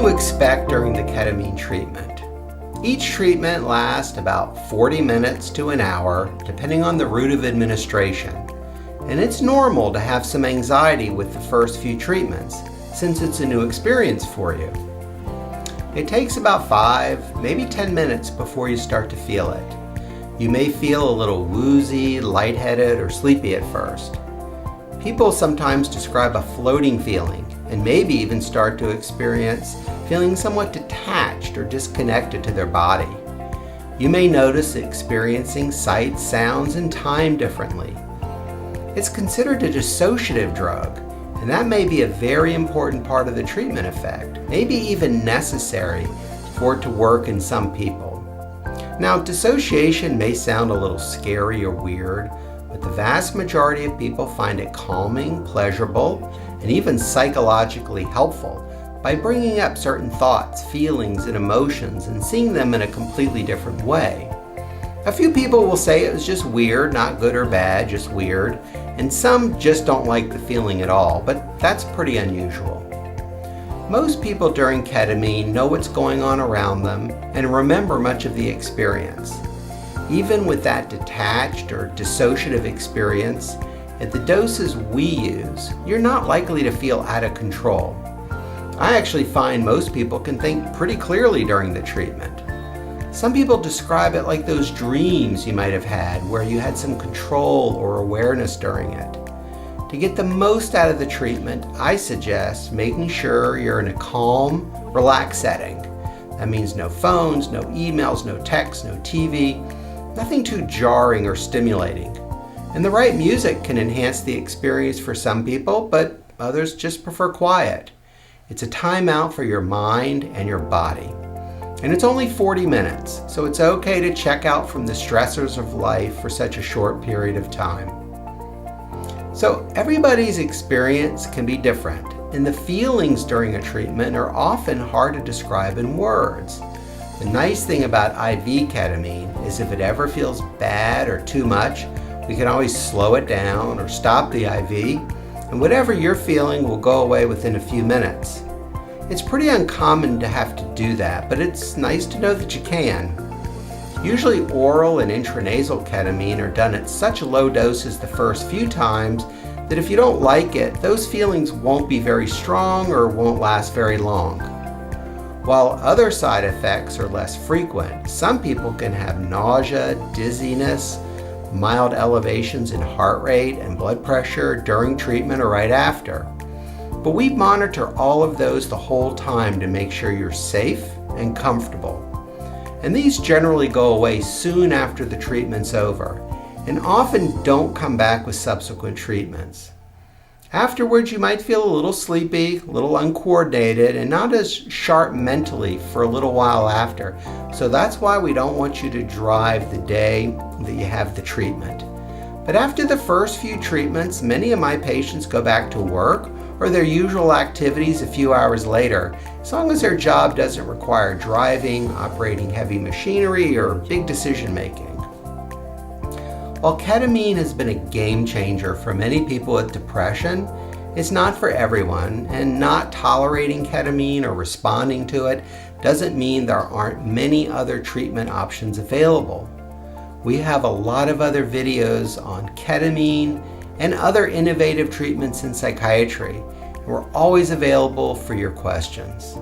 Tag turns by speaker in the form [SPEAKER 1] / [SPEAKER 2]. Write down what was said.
[SPEAKER 1] you expect during the ketamine treatment? Each treatment lasts about 40 minutes to an hour, depending on the route of administration. And it's normal to have some anxiety with the first few treatments, since it's a new experience for you. It takes about 5, maybe 10 minutes before you start to feel it. You may feel a little woozy, lightheaded, or sleepy at first. People sometimes describe a floating feeling, and maybe even start to experience feeling somewhat detached or disconnected to their body. You may notice experiencing sights, sounds, and time differently. It's considered a dissociative drug, and that may be a very important part of the treatment effect, maybe even necessary for it to work in some people. Now, dissociation may sound a little scary or weird, but the vast majority of people find it calming, pleasurable, and even psychologically helpful by bringing up certain thoughts, feelings, and emotions and seeing them in a completely different way. A few people will say it was just weird, not good or bad, just weird, and some just don't like the feeling at all, but that's pretty unusual. Most people during ketamine know what's going on around them and remember much of the experience. Even with that detached or dissociative experience, at the doses we use, you're not likely to feel out of control. I actually find most people can think pretty clearly during the treatment. Some people describe it like those dreams you might have had where you had some control or awareness during it. To get the most out of the treatment, I suggest making sure you're in a calm, relaxed setting. That means no phones, no emails, no texts, no TV, nothing too jarring or stimulating. And the right music can enhance the experience for some people, but others just prefer quiet. It's a time out for your mind and your body. And it's only 40 minutes, so it's okay to check out from the stressors of life for such a short period of time. So everybody's experience can be different, and the feelings during a treatment are often hard to describe in words. The nice thing about IV ketamine is if it ever feels bad or too much, we can always slow it down or stop the IV, and whatever you're feeling will go away within a few minutes. It's pretty uncommon to have to do that, but it's nice to know that you can. Usually oral and intranasal ketamine are done at such low doses the first few times that if you don't like it, those feelings won't be very strong or won't last very long. While other side effects are less frequent, some people can have nausea, dizziness, mild elevations in heart rate and blood pressure during treatment or right after. But we monitor all of those the whole time to make sure you're safe and comfortable. And these generally go away soon after the treatment's over, and often don't come back with subsequent treatments. Afterwards, you might feel a little sleepy, a little uncoordinated, and not as sharp mentally for a little while after. So that's why we don't want you to drive the day that you have the treatment. But after the first few treatments, many of my patients go back to work or their usual activities a few hours later, as long as their job doesn't require driving, operating heavy machinery, or big decision making. While ketamine has been a game changer for many people with depression, it's not for everyone, and not tolerating ketamine or responding to it doesn't mean there aren't many other treatment options available. We have a lot of other videos on ketamine and other innovative treatments in psychiatry, and we're always available for your questions.